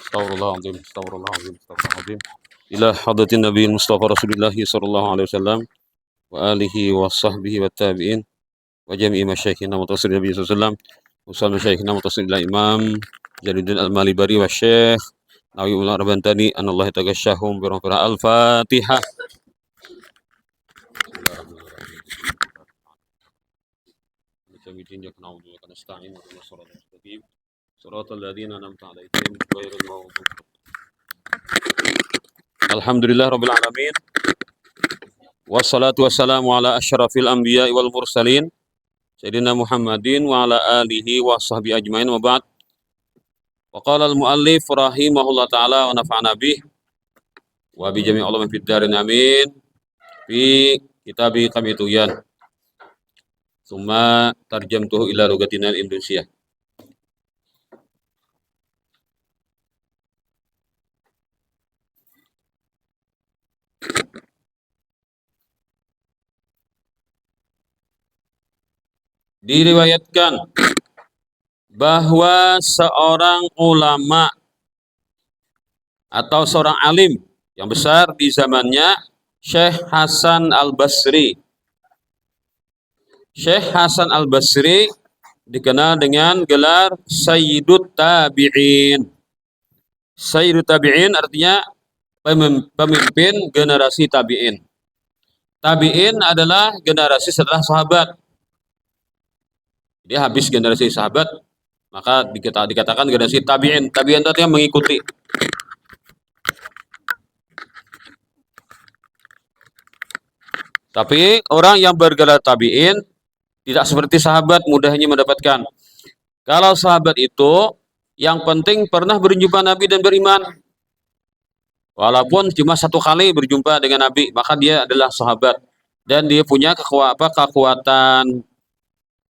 Astagfirullahaladzim, astagfirullahaladzim, astagfirullahaladzim. Ila hadratin Nabi Mustafa Rasulullah sallallahu alaihi wasallam wa alihi wa sahbihi wa tabi'in wa jami'i masyayikhina mutasil Nabi sallallahu alaihi wasallam wa sallu masyayikhina mutasil ila Imam Jaliluddin Al-Malibari wa Syekh Nawawi Ulama Rabantani anallahu tagashahum bi rahmatil Al-Fatihah. Alhamdulillah rabbil alamin. Wassalatu wassalamu ala asyrafil anbiya'i wal mursalin Sayyidina Muhammadin wa ala alihi wa sahbihi ajmain wa ba'd. Wa qala al-muallif rahimahullah ta'ala wa nafa'ana bih wa bi jami' ulama fid darin amin fi kitabi kami tuyan. Summa tarjamtuhu ila lugatina al-Indonesiah. Diriwayatkan bahwa seorang ulama atau seorang alim yang besar di zamannya, Syekh Hasan Al-Basri. Syekh Hasan Al-Basri dikenal dengan gelar Sayyidut Tabi'in. Sayyidut Tabi'in artinya pemimpin generasi tabi'in. Tabi'in adalah generasi setelah sahabat. Dia habis generasi sahabat, maka dikatakan generasi tabi'in. Tabi'in itu artinya mengikuti. Tapi orang yang bergelar tabi'in tidak seperti sahabat mudahnya mendapatkan. Kalau sahabat itu yang penting pernah berjumpa Nabi dan beriman. Walaupun cuma satu kali berjumpa dengan Nabi, maka dia adalah sahabat. Dan dia punya kekuatan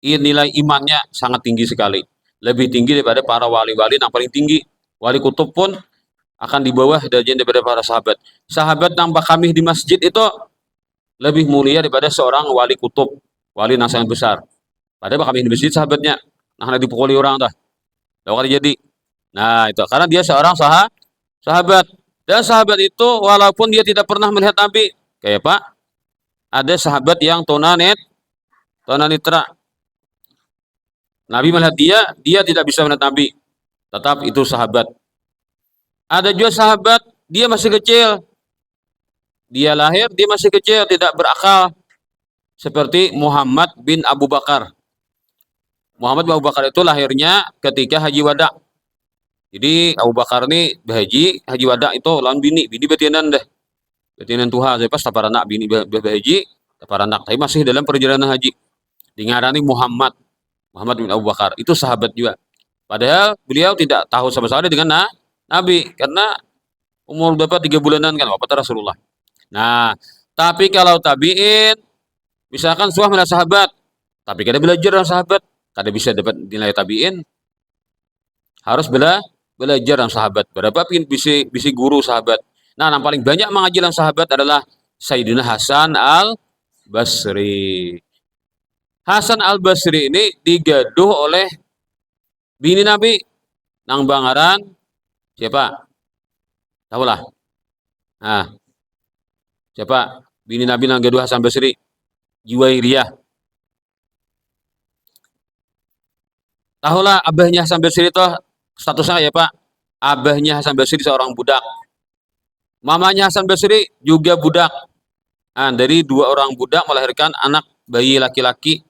nilai imannya sangat tinggi sekali. Lebih tinggi daripada para wali-wali yang paling tinggi. Wali kutub pun akan di bawah derajat daripada para sahabat. Sahabat nampak kami di masjid itu lebih mulia daripada seorang wali kutub, wali yang sangat besar. Padahal kami di masjid sahabatnya, nah dipukuli orang dah. Lalu jadi. Nah, itu karena dia seorang sahabat. Dan sahabat itu walaupun dia tidak pernah melihat Nabi, kayak Pak, ada sahabat yang tunanetra. Nabi melihat dia tidak bisa melihat Nabi. Tetap itu sahabat. Ada juga sahabat, dia masih kecil. Dia lahir, dia masih kecil, tidak berakal. Seperti Muhammad bin Abu Bakar. Muhammad bin Abu Bakar itu lahirnya ketika haji wada. Jadi Abu Bakar ini haji wada itu lawan bini betinan deh. Betinan tuha, saya pas tapar anak bini berhaji, tapar anak. Tapi masih dalam perjalanan haji. Dingarani Muhammad bin Abu Bakar, itu sahabat juga. Padahal beliau tidak tahu sama sekali dengan Nabi, karena umur berapa 3 bulanan kan wafat Rasulullah. Nah, tapi kalau tabi'in, misalkan suami sahabat, tapi kada belajar dengan sahabat, kada bisa dapat nilai tabi'in, harus belajar dengan sahabat. Berapa bisi guru sahabat. Nah, yang paling banyak mengaji dengan sahabat adalah Sayyidina Hasan Al-Basri. Hasan Al-Basri ini digaduh oleh bini Nabi nang bangaran siapa? Tahulah. Nah, siapa? Bini Nabi nang gaduh Hasan Basri? Juwairiyah. Tahulah abahnya Hasan Basri itu statusnya ya Pak? Abahnya Hasan Basri seorang budak. Mamanya Hasan Basri juga budak. Nah, dari 2 orang budak melahirkan anak bayi laki-laki.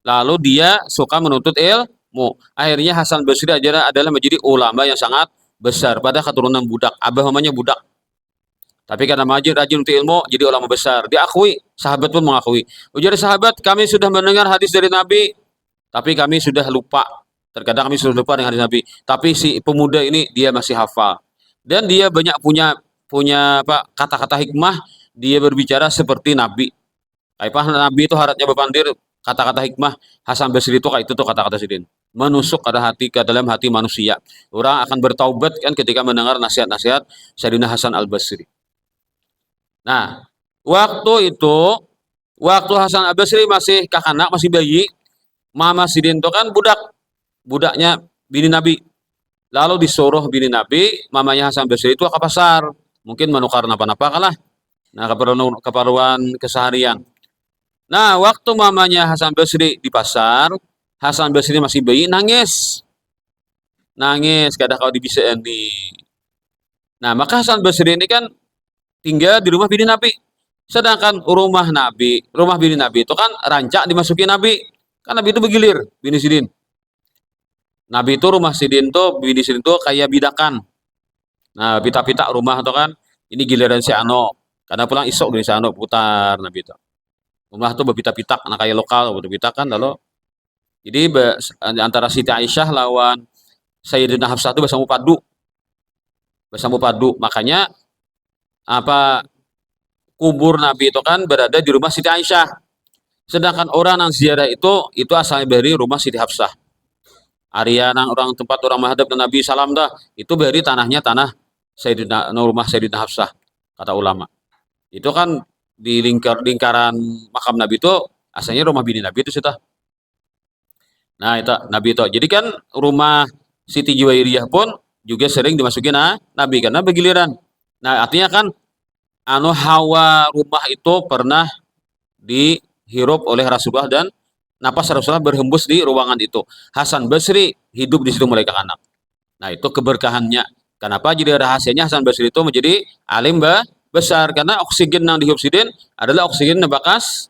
Lalu dia suka menuntut ilmu. Akhirnya Hasan Basri adalah menjadi ulama yang sangat besar pada keturunan budak. Abah mamanya budak. Tapi karena rajin untuk ilmu, jadi ulama besar. Diakui, sahabat pun mengakui. Ujar sahabat, kami sudah mendengar hadis dari Nabi, tapi kami sudah lupa. Terkadang kami sudah lupa dengan hadis Nabi. Tapi si pemuda ini dia masih hafal. Dan dia banyak punya kata-kata hikmah. Dia berbicara seperti Nabi. Kayak Nabi itu harapnya berpandir kata-kata hikmah. Hasan Basri itu kayak itu tuh kata-kata sidin. Menusuk ke dalam hati manusia. Orang akan bertaubat kan ketika mendengar nasihat-nasihat Sayyidina Hasan Al-Basri. Nah, waktu Hasan Al-Basri masih kakanak, masih bayi, Mama Sidin itu kan budaknya bini Nabi. Lalu disuruh bini Nabi, mamanya Hasan Basri itu ke pasar. Mungkin menukar napa-napa kalah. Nah, keperluan keseharian. Nah, waktu mamanya Hasan Basri di pasar, Hasan Basri masih bayi, nangis. Nangis, kadang kalau dibisaan di. Nah, maka Hasan Basri ini kan tinggal di rumah bini Nabi. Sedangkan rumah bini Nabi itu kan rancak dimasuki Nabi. Kan Nabi itu bergilir, bini Sidin. Nabi itu rumah Sidin tuh, bini Sidin tuh kayak bidakan. Nah, pita-pita rumah itu kan, ini giliran si Ano. Karena pulang isok dari si Ano putar Nabi itu. Rumah tuh berpita-pita, anak kayak lokal berpita kan lalu. Jadi antara Siti Aisyah lawan Sayyidina Hafsah itu bersama padu, Makanya apa kubur Nabi itu kan berada di rumah Siti Aisyah. Sedangkan orang yang ziarah itu asalnya dari rumah Siti Hafsah. Area orang tempat orang menghadap ke Nabi salam dah itu dari tanahnya tanah rumah Sayyidina Hafsah kata ulama. Itu kan di lingkaran makam Nabi itu asalnya rumah bini Nabi itu sudah. Nah itu Nabi itu. Jadi kan rumah Siti Juwairiyah pun juga sering dimasukin Nabi karena bergiliran. Nah artinya kan hawa rumah itu pernah dihirup oleh Rasulullah dan napas Rasulullah berhembus di ruangan itu. Hasan Basri hidup di situ mereka anak. Nah itu keberkahannya. Kenapa jadi rahasianya Hasan Basri itu menjadi alim besar karena oksigen yang dihirup Sidin adalah oksigen yang bekas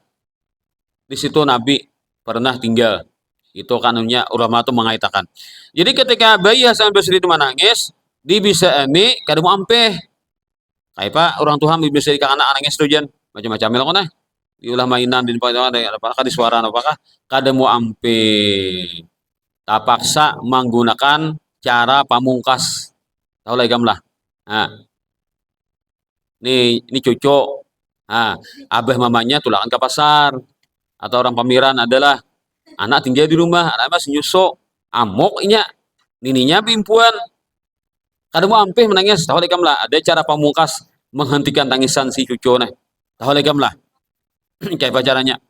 di situ Nabi pernah tinggal. Itu kanunnya ulama itu mengatakan. Jadi ketika bayi Hasan Basri itu menangis, dia bisa ini kadang mau ampeh. Kayak pak orang tua bisa ikan anak nangis tuh jan macam-macam melok nah. Diulah mainan di depan ada apakah di suara apakah kadang mau ampeh. Tak paksa menggunakan cara pamungkas. Tahu lagi lah. Nah, ini cucu. Nah, abah mamanya tulangan ke pasar atau orang pamiran adalah anak tinggal di rumah, anak masih nyusuk, amok inya, nininya pimpuan. Kadang mau ampeh menangis, tahu lagi lah. Ada cara pamungkas menghentikan tangisan si cucu nih. Tahu lagi lah. Kayak apa caranya?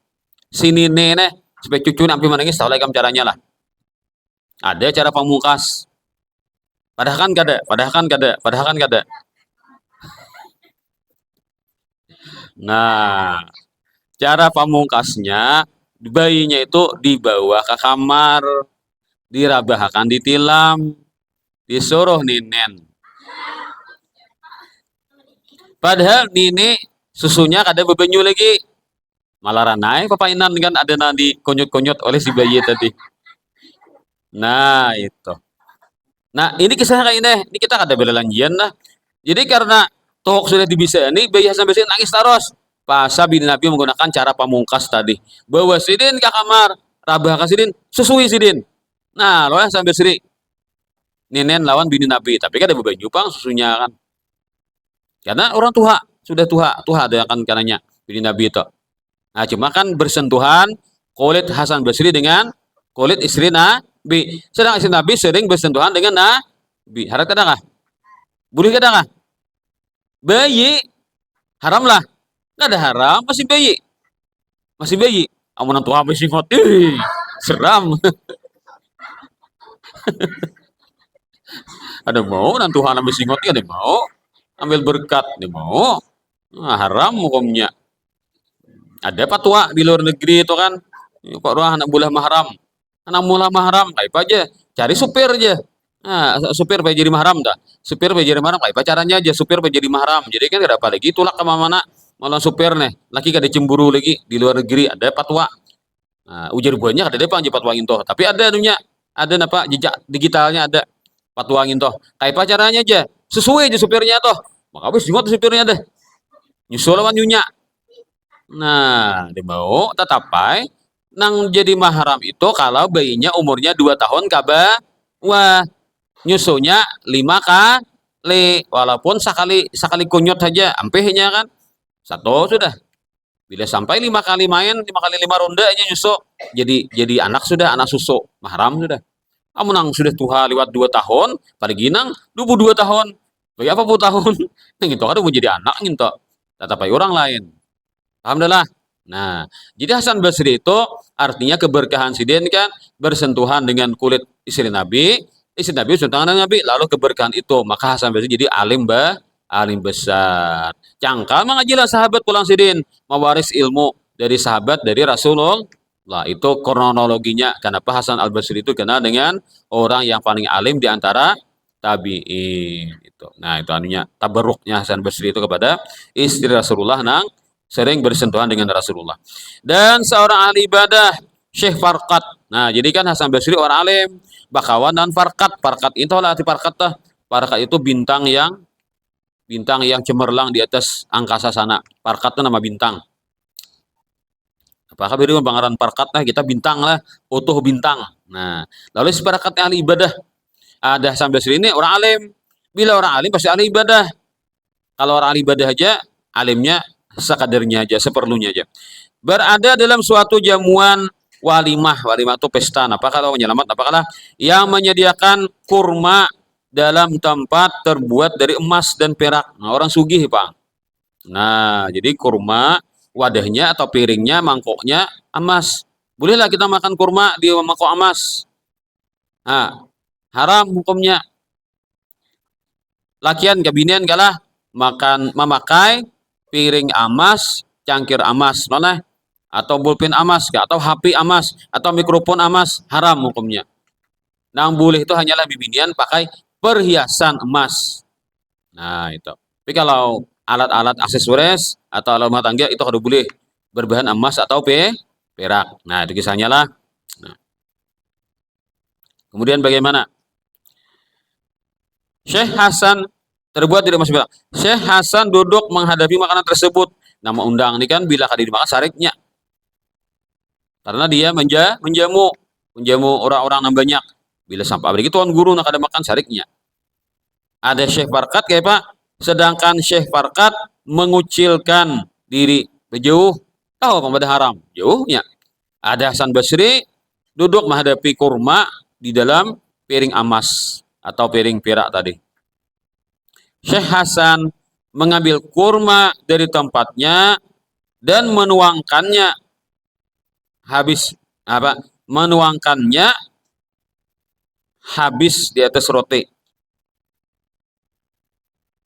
Si nini nih supaya cucu ampeh menangis, tahu lagi caranya lah. Ada cara pamungkas. Padahal kan kada. Nah, cara pamungkasnya bayinya itu dibawa ke kamar, dirabahkan ditilam, disuruh ninen. Padahal nini susunya kada bebenyu lagi. Malah ranai papainan kan ada nanti konyot-konyot oleh si bayi tadi. Nah, itu. Nah, ini kisah kayak ini kita kada belalanjian lah. Jadi karena tohok sudah dibisa ini bayi Hasan Basri nangis terus. Pasal bini Nabi menggunakan cara pamungkas tadi. Bawa Sidin ke kamar, rabah ke Sidin, susui Sidin. Nah, loh Hasan Basri ninen lawan bini Nabi, tapi kan ada bebanyu pang susunya kan. Karena orang sudah tua ada kan karenanya bini Nabi itu. Nah, cuma kan bersentuhan kulit Hasan Basri dengan kulit istri Nabi. Sedang istri Nabi sering bersentuhan dengan Nabi. Harap kadang boleh kadang bayi haram lah. Nggak ada haram, masih bayi. Masih bayi. Amunan tua masih ngot. Seram. Ada mau nanti Tuhan ambil singot ada mau ambil berkat ada mau. Nah, haram hukumnya. Ada patwa di luar negeri itu kan. Kok orang anak bulah mahram. Anak mula mahram, kayak apa aja. Cari supir aja. Nah, supir pengen jadi mahram dah. Supir pengen jadi mahram, kayak apa caranya aja supir pengen jadi mahram. Jadi kan ada apa lagi tulak ke mana malah supir nih. Laki kada cemburu lagi di luar negeri ada patwa. Nah, ujar buahnya kada ada apa aja patwa itu. Tapi ada dunia, ada apa jejak digitalnya ada patwa itu. Kayak apa caranya aja. Sesuai aja supirnya toh. Maka habis juga supirnya deh. Nyusul lawan nyunya. Nah, dia mau tetapai nang jadi mahram itu kalau bayinya umurnya 2 tahun wah nyusunya 5 kali walaupun sekali kunyut saja ampehnya kan satu sudah bila sampai 5 kali main 5 kali 5 ronde aja nyusu jadi anak sudah anak susu mahram sudah kamu nang sudah tua lewat 2 tahun pada ginang 22 tahun bagi apa 10 tahun gitu kan mau jadi anak gitu tetapi orang lain alhamdulillah. Nah, jadi Hasan Basri itu artinya keberkahan Sidin kan bersentuhan dengan kulit istri Nabi. Istri Nabi, tangan Nabi, lalu keberkahan itu, maka Hasan Basri jadi alim besar. Cangkal mengajilah sahabat pulang sidin, mewaris ilmu dari sahabat dari Rasulullah. Lah itu kronologinya. Kenapa Hasan Al Basri itu kenal dengan orang yang paling alim di antara tabiin itu. Nah, itu anunya tabarruknya Hasan Basri itu kepada istri Rasulullah nang sering bersentuhan dengan Rasulullah. Dan seorang ahli ibadah, Syekh Farqat. Nah, jadi kan Hasan Basri orang alim, bakawan dan Farqat. Farqat itu lah arti Farqat tah. Farqat itu bintang yang cemerlang di atas angkasa sana. Farqat itu nama bintang. Apakah beda dengan pangaran Farqat? Nah, kita bintang lah, utuh bintang. Nah, lalu si Farqat ahli ibadah. Ada Hasan Basri ini orang alim. Bila orang alim pasti ahli ibadah. Kalau orang ahli ibadah aja, alimnya sekadarnya aja, seperlunya aja. Berada dalam suatu jamuan walimah. Walimah itu pesta. Apa kalau menyelamat? Apakah yang menyediakan kurma dalam tempat terbuat dari emas dan perak. Nah, orang sugih, Pak. Nah, jadi kurma wadahnya atau piringnya, mangkoknya emas. Bolehlah kita makan kurma di mangkok emas. Nah, haram hukumnya. Lakian kabinian kalah makan memakai piring emas, cangkir emas, mana? Atau pulpen emas, atau HP emas, atau mikrofon emas, haram hukumnya. Nah, boleh itu hanyalah bibinian pakai perhiasan emas. Nah, itu. Tapi kalau alat-alat aksesoris atau alat rumah tangga itu harus boleh berbahan emas atau perak. Nah, itu kisahnya lah. Nah. Kemudian bagaimana? Syekh Hasan terbuat dari emas perak. Syekh Hasan duduk menghadapi makanan tersebut. Nama undang ini kan bila kali dimakan sariknya. Karena dia menjamu orang-orang yang banyak. Bila sampai begitu tuan guru nak ada makan sariknya. Ada Syekh Farqat kayak Pak. Sedangkan Syekh Farqat mengucilkan diri berjauh. Tahu apa pada haram? Jauhnya. Ada Hasan Basri duduk menghadapi kurma di dalam piring emas atau piring perak tadi. Syekh Hasan mengambil kurma dari tempatnya dan menuangkannya menuangkannya habis di atas roti.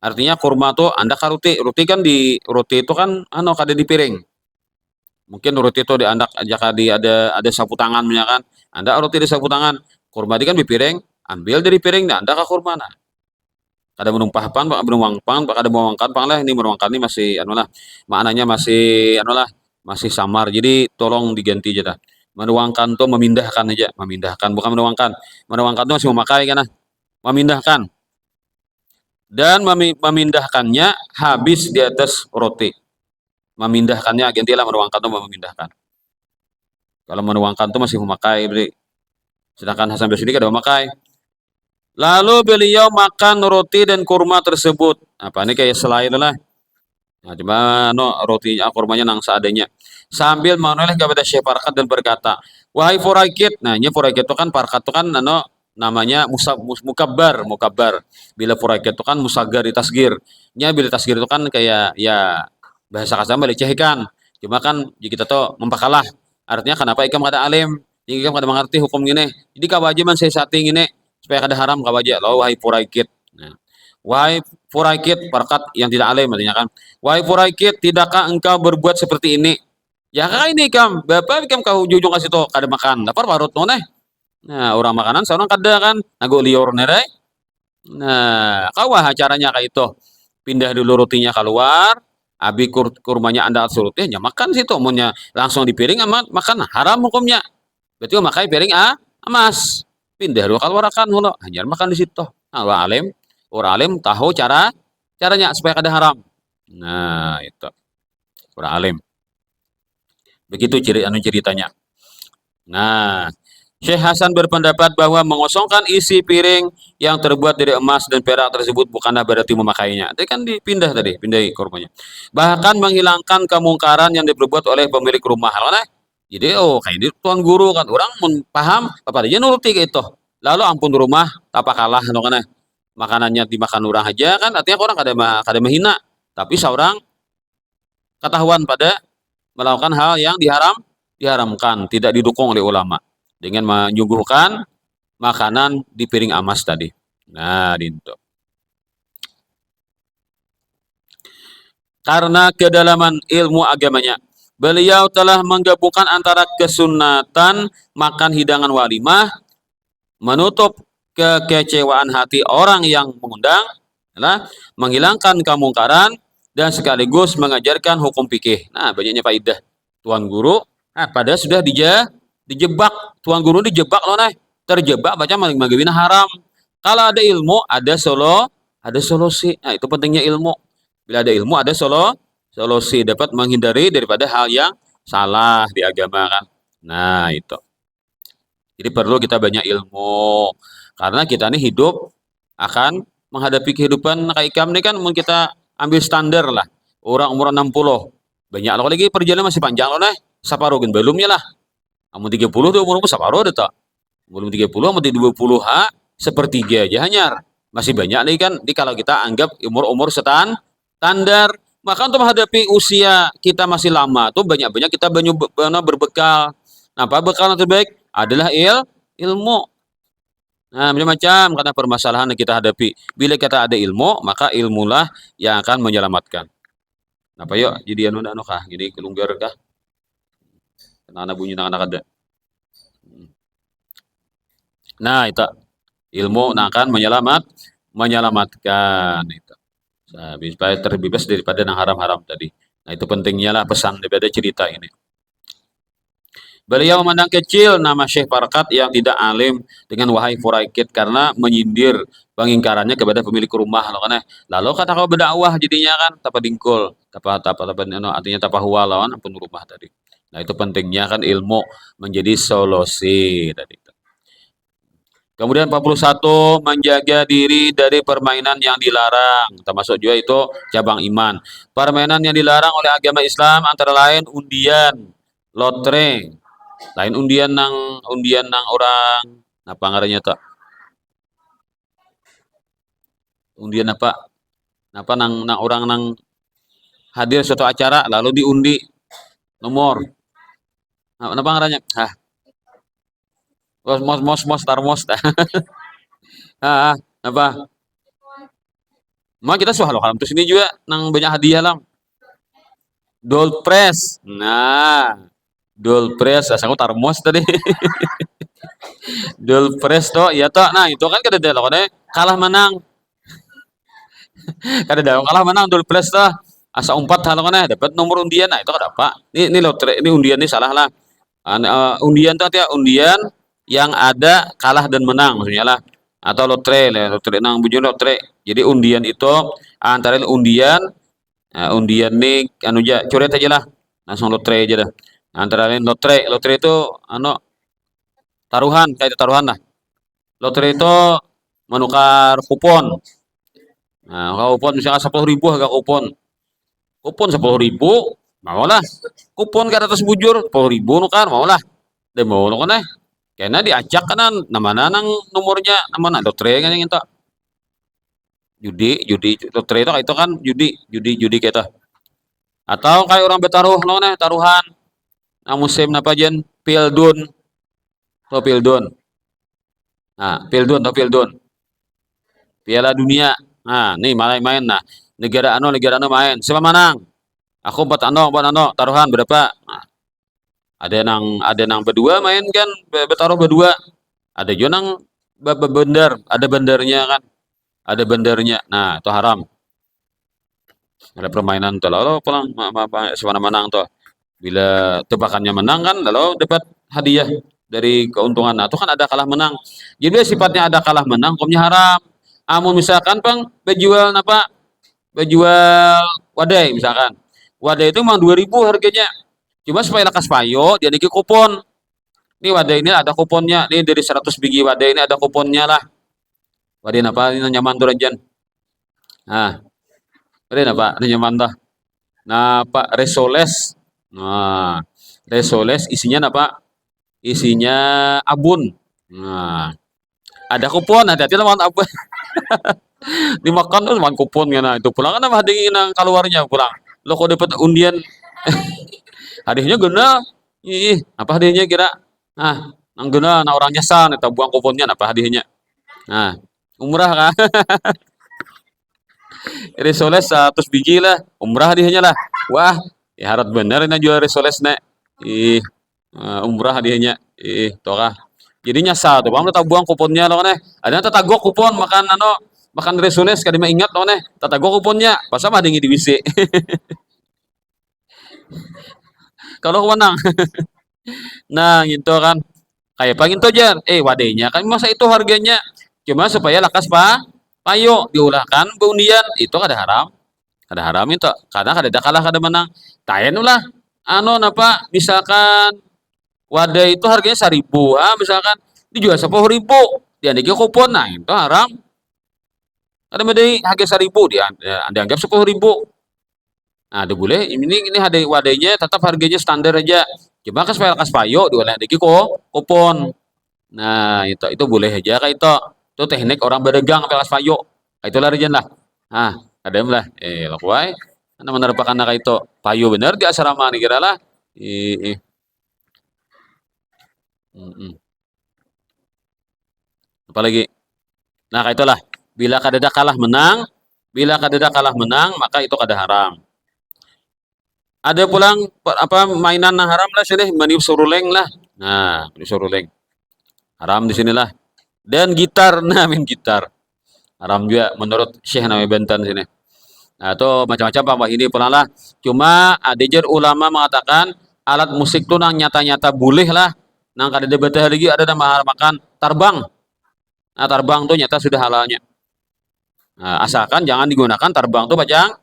Artinya kurma tuh Anda kan roti kan roti itu kan kada di piring. Mungkin roti itu di Anda ada sapu tangan kan. Anda roti di sapu tangan, kurma di kan di piring, ambil dari piring nah Anda ke kurma nah. Kada menumpah pan, Pak menuang pan, Pak kada menuangkan pan lah, ini menuangkan ini masih maknanya masih samar. Jadi tolong diganti aja dah. Menuangkan tuh memindahkan aja, memindahkan bukan menuangkan. Menuangkan tuh masih memakai kan nah. Memindahkan. Dan memindahkannya habis di atas roti. Memindahkannya gantilah menuangkan tuh memindahkan. Kalau menuangkan tuh masih memakai beli. Sedangkan Hasan Basri kada memakai. Lalu beliau makan roti dan kurma tersebut. Apa ini kayak selain lah. Nah, cuma rotinya kurmanya nang seadanya. Sambil menoleh kepada Syekh Farqat dan berkata, "Wahai Furaikid." Nah, ini Furaikid itu kan Farqat itu kan namanya mukabbar. Bila Furaikid itu kan musagar di tasgir. Bila tasgir itu kan kayak ya bahasa kasar melecehkan. Cuma kan kita tuh mempakalah. Artinya kenapa ikam kada alim? Ikam kada mengerti hukum gini. Jadi kewajiban saya sating ini supaya kada haram kawaja. Lalu wahai Furaikid. Nah, wahai Furaikid, Farqat yang tidak alim artinya kan. Wahai Furaikid, tidakkah engkau berbuat seperti ini? Ya kak ini kam, bapak kam kau jujung kasih to kada makan. Lapar parut noneh. Nah, orang makanan seorang kada kan, nago liur nerai. Nah, kawah caranya kayak itu. Pindah dulu rotinya keluar, abi kurmanya Anda surutnya, makan situ. Maunya langsung di piring amat makan haram hukumnya. Berarti makai piring emas. Pindah dulu keluar akan hulu, hanya makan di situ. Nah, orang alim tahu caranya supaya kada haram. Nah, itu. Orang alim. Begitu ceritanya. Nah, Syekh Hasan berpendapat bahwa mengosongkan isi piring yang terbuat dari emas dan perak tersebut bukanlah berarti memakainya. Tadi kan pindahi kurmanya. Bahkan menghilangkan kemungkaran yang diperbuat oleh pemilik rumah. Jadi kayak ini tuan guru kan orang paham apa aja nuruti gitu. Lalu ampun rumah tak kalah kan makanannya dimakan orang aja kan artinya orang kada menghina. Tapi seorang ketahuan pada melakukan hal yang diharamkan, tidak didukung oleh ulama dengan menyuguhkan makanan di piring amas tadi. Nah, dinto. Karena kedalaman ilmu agamanya, beliau telah menggabungkan antara kesunatan makan hidangan walimah, menutup kekecewaan hati orang yang mengundang, adalah menghilangkan kemungkaran dan sekaligus mengajarkan hukum fikih. Nah, banyaknya faidah. Tuan guru, pada sudah dijebak. Tuan guru dijebak loh, nah. Terjebak baca maling haram. Kalau ada ilmu, ada solusi. Nah, itu pentingnya ilmu. Bila ada ilmu, ada solusi, dapat menghindari daripada hal yang salah di agama kan. Nah, itu. Jadi perlu kita banyak ilmu. Karena kita ini hidup akan menghadapi kehidupan kayak kami ini kan kita ambil standar lah. Orang umur 60. Banyak loh lagi perjalanan masih panjang loh nih. Saparogin belumnya lah. Kamu 30 tuh umur saparuh ada tak? Belum 30 sama 20 sepertiga aja hanya. Masih banyak nih kan. Jadi kalau kita anggap umur-umur standar, maka untuk menghadapi usia kita masih lama tuh banyak-banyak kita berbekal. Nah, apa bekal yang terbaik adalah ilmu. Nah, macam-macam karena permasalahan yang kita hadapi. Bila kita ada ilmu, maka ilmulah yang akan menyelamatkan. Apa yuk? Jadi anu kah? Jadi kelunggar kah? Anak bunyi anak ada. Nah, itu ilmu akan menyelamatkan itu. Nah, supaya terbebas daripada yang haram-haram tadi. Nah, itu pentingnya lah pesan daripada cerita ini. Beliau memandang kecil nama Syekh Barakat yang tidak alim dengan wahai Furaikid karena menyindir pengingkarannya kepada pemilik rumah loh kan. Lalu kata kau berdakwah jadinya kan tapa dingkul, artinya tapa huwa lawan pun rumah tadi. Nah, itu pentingnya kan ilmu menjadi solusi tadi. Kemudian 41 menjaga diri dari permainan yang dilarang, termasuk juga itu cabang iman. Permainan yang dilarang oleh agama Islam antara lain undian, lotre, lain undian nang orang apa ngarannya tak? Undian apa nang orang nang hadir suatu acara lalu diundi nomor. Nah, apa ngarannya? Mos tarmos. Apa? Mah kita suah loh terus ini juga nang banyak hadiah lah. Doll press. Nah, doll press aku tarmos tadi. Doll press toh, iya toh. Nah, itu kan kada ada kan kalah menang. Kada ada kalah menang doll press toh. Asa umpat halo kan dapat nomor undian. Nah, itu kada apa. Ini lotre, ini undian ini salah lah. Undian tuh ya undian yang ada kalah dan menang maksudnya lah. Atau lotre nang bunyi lotre. Jadi undian itu antara undian undian nih anu aja coret aja lah langsung lotre aja dah antara lain lotre itu anu taruhan kayak taruhan lah lotre itu menukar kupon. Nah, kalau kupon misalnya 10.000 harga kupon 10.000 mau lah kupon ke atas bujur 10.000 nukar mau lah dan mau nukar karena diacak kanan nama nang nomornya nama lotre kan yang itu judi lotre itu kan judi kayak itu atau kayak orang bertaruh lo nih taruhan nah musim apa jen pildun atau pildun pildun piala dunia nah nih main nah negara anu main siapa menang aku buat anu taruhan berapa nah, ada nang berdua main kan bertaruh berdua ada juga nang ada bendernya kan ada bendernya nah itu haram ada permainan tuh lalu pulang siapa menang tuh bila tebakannya menang kan lalu dapat hadiah dari keuntungan nah itu kan ada kalah menang jadi sifatnya ada kalah menang hukumnya haram amun misalkan pang bejual wadai misalkan wadai itu memang 2.000 harganya cuma supaya lekas payo dia niki kupon ini wadai ini ada kuponnya ini dari 100 biji wadai ini ada kuponnya lah wadai apa ini nyaman tuh ranjan nah wadai apa ini nyaman tuh nah pak resoles nah resoles isinya apa isinya abun nah ada kupon hati-hati lawan abun dimakan tuh lawan kupon nah itu pulang kan apa hadiah nang keluarnya pulang lo kok dapat undian hadiahnya guna ih apa hadiahnya kira ah Nang guna na orang nyasar eta buang kuponnya apa hadiahnya. Nah, umrah kan. Risoles 100 biji lah, umrah hadiahnya lah. Wah, ya harap bener ini jual risoles nek. Ih, umrah hadiahnya. Ih, toh kah. Jadi nyasar tuh, bang buang kuponnya loh nih. Ada tatagok kupon makan makan risoles kadang ingat loh nih. Tatagok kuponnya, pas sama ada yang di WC. Kalau menang. Nah, gitu kan. Kayak pangin tojar, wadahnya kan masa itu harganya cuma supaya lakas payo diulahkan keundian itu kada haram itu kadang kada kalah kada menang tayen lah napa misalkan wadah itu harganya 1.000 misalkan dijual 10.000 dia niki kupon nah itu haram ada medai harga 1.000 dia dianggap 10.000 nah ada boleh ini ada wadahnya tetap harganya standar aja cuma kan supaya lakas payo diolah niki kupon. Nah, itu boleh aja kak itu. Itu teknik orang berdagang pelas payo. Itu larijan lah. Ah, ada yang lah. Lakuai. Karena menerpakan nak itu payo bener di asrama nih kira lah. Eh, mm. Apalagi. Nah, kayak itulah. Bila kadada kalah menang, maka itu kada haram. Ada pulang apa mainan yang haram lah sini, meniup suruleng lah. Nah, meniup suruleng. Haram di sinilah. Dan gitar, nah main gitar. Haram juga menurut Syekh Nawawi Banten sini. Nah, itu macam-macam Pak ini pulang lah. Cuma ada ulama mengatakan alat musik tuh nang nyata-nyata boleh lah. Nang kada debat lagi ada nama makan tarbang. Nah, tarbang tuh nyata sudah halalnya. Nah, asalkan jangan digunakan tarbang tuh pacang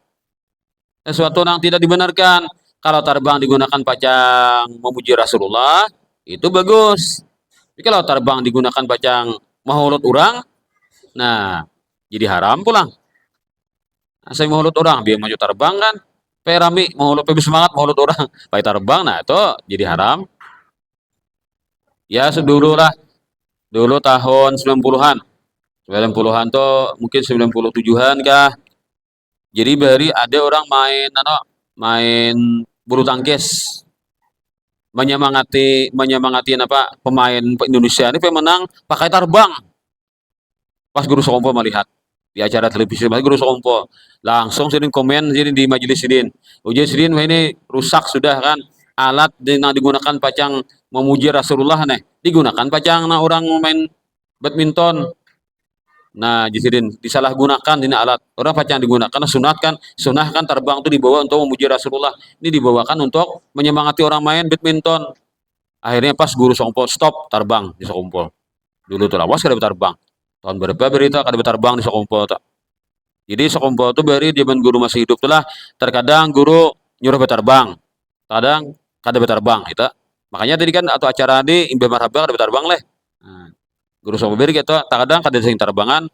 sesuatu yang tidak dibenarkan. Kalau tarbang digunakan pacang memuji Rasulullah, itu bagus. Tapi kalau tarbang digunakan pacang mahulut orang, nah jadi haram pulang. Nah, saya mahulut orang, biar maju terbang kan. Perami mahulut lebih semangat mahulut orang, pakai terbang, nah itu jadi haram. Ya sedulu lah, dulu tahun 90-an. 90-an tuh mungkin 97-an kah. Jadi bari ada orang main bulu tangkis menyemangati apa pemain Indonesia ini pemenang pakai terbang pas guru sekompol melihat di acara televisi mas guru sekompol langsung sini komen sini di majelis sidin ujian sidin ini rusak sudah kan alat yang digunakan pacang memuji Rasulullah nih digunakan pacang orang main badminton. Nah, jisidin disalahgunakan ini alat. Orang pacang digunakan sunah kan terbang itu dibawa untuk memuji Rasulullah. Ini dibawakan untuk menyemangati orang main badminton. Akhirnya pas guru songpol stop terbang di Sokumpol. Dulu tuh lawas kada terbang. Tahun berapa berita kada terbang di Sokumpol tak. Jadi Sokumpol tuh beri zaman guru masih hidup tuh lah. Terkadang guru nyuruh berterbang. Kadang kada berterbang itu. Makanya tadi kan atau acara di Imbe Marhaba kada berterbang leh. Nah, guru Sokumpol beri gitu. Terkadang kada sing terbangan.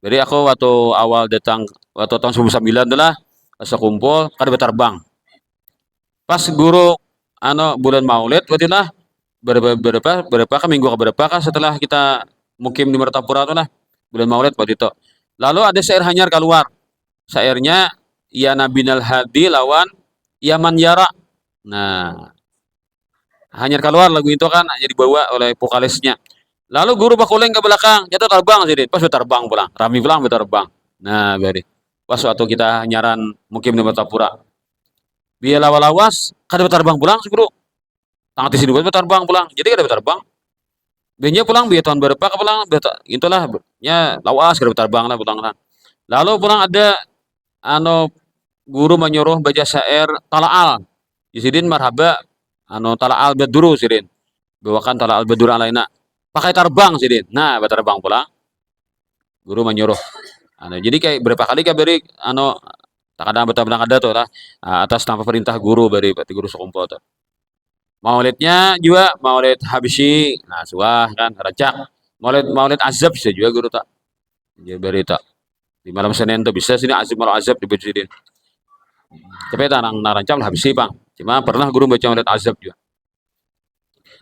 Jadi aku waktu awal datang waktu tahun 1999 tuh lah Sokumpol kada berterbang. Pas guru bulan Maulid waktu lah berapa kan minggu berapa kan setelah kita mukim di Mertapura tuh lah bulan Maulid waktu itu. Lalu ada syair hanyar keluar. Syairnya Ya Nabinal Hadi lawan Yaman Yara. Nah, hanyar keluar lagu itu kan jadi dibawa oleh vokalisnya. Lalu guru bakuleng ke belakang, jatuh terbang sih, pas terbang pulang, rami pulang terbang. Nah, beri. Pas waktu kita nyaran mukim di Mertapura. Biar lawas-lawas, kada terbang pulang sih guru. Tangan di sini buat terbang pulang. Jadi kada terbang. Biasanya pulang biar tahun berapa ke pulang, itulah ya lawas kada terbang lah pulang lah. Lalu pulang ada guru menyuruh baca syair talaal. Isidin marhaba talaal baduru sidin. Bawakan talaal baduru alaina. Pakai terbang sidin. Nah, terbang pulang. Guru menyuruh. Jadi kayak berapa kali kabari tak ada betul-betul ada tuh lah atas tanpa perintah guru dari guru sekompol tuh. Maulidnya juga maulid habisi, nah suah kan racak. Maulid azab bisa juga guru tak. Jadi berita di malam Senin tuh bisa sini azab malam azab di Bejidin. Tapi tanang narancam lah habisi bang. Cuma pernah guru baca maulid azab juga.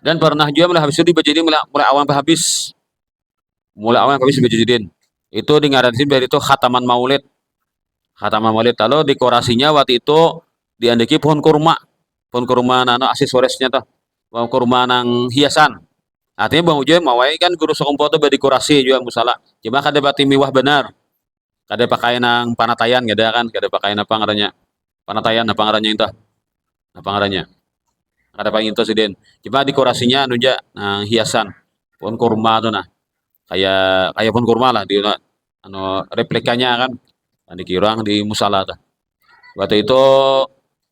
Dan pernah juga mulai habis itu di Bejidin mulai awal sampai habis. Mulai awal sampai habis di Bejidin. Itu di ngarasin dari itu khataman maulid. Khataman maulid lalu dekorasinya waktu itu diandeki pohon kurma. Pohon kurma nano aksesorisnya tuh. Pohon kurma nang hiasan. Artinya Bang Ujoy mawai kan guru sekompo tuh badi kurasi juga musala. Cuma kada bati miwah benar. Kada pakai nang panatayan kada kan, kada pakai apa ngarannya. Panatayan apa ngarannya itu? Apa ngarannya? Kada pakai itu sidin. Cuma dekorasinya anu ja nang hiasan. Pohon kurma tuh nah. Kayak kayak pohon kurma lah di anu replikanya kan. Dikirang di musala tuh. Waktu itu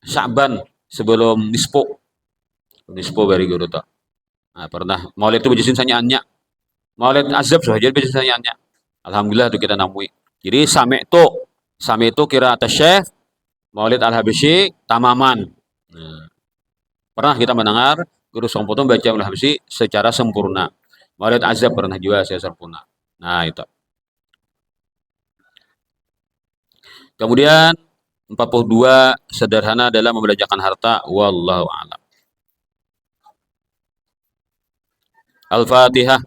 Sa'ban sebelum nisfu. Nisfu bari guru tuh. Nah, pernah Maulid itu bejisin sanyaannya. Maulid azab saja bejisin sanyaannya. Alhamdulillah itu kita namui. Jadi same itu kira atas Syekh Maulid Al-Habsyi tamaman. Nah, pernah kita mendengar guru Songpoto baca Al-Habsyi secara sempurna. Maulid azab pernah juga saya sempurna. Nah, itu. Kemudian 42 sederhana dalam membelanjakan harta wallahu a'lam. Al-Fatihah.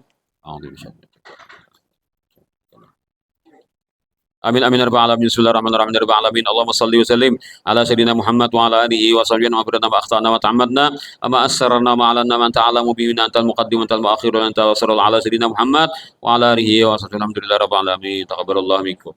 Amin amin ya rabbal alamin. Bismillahirrahmanirrahim. Ya rabbal alamin. Allahumma shalli wa sallim ala sayyidina Muhammad wa ala alihi wa sahbihi wa baraka wa akhtana wa ta'ammadna ama asrarna ma alanna man ta'alamu bihi antal muqaddim antal muakhir wa anta wassallallahu ala sayyidina Muhammad wa ala alihi wa sahbihi. Alhamdulillah rabbil alamin. Taqabbalallahu minkum.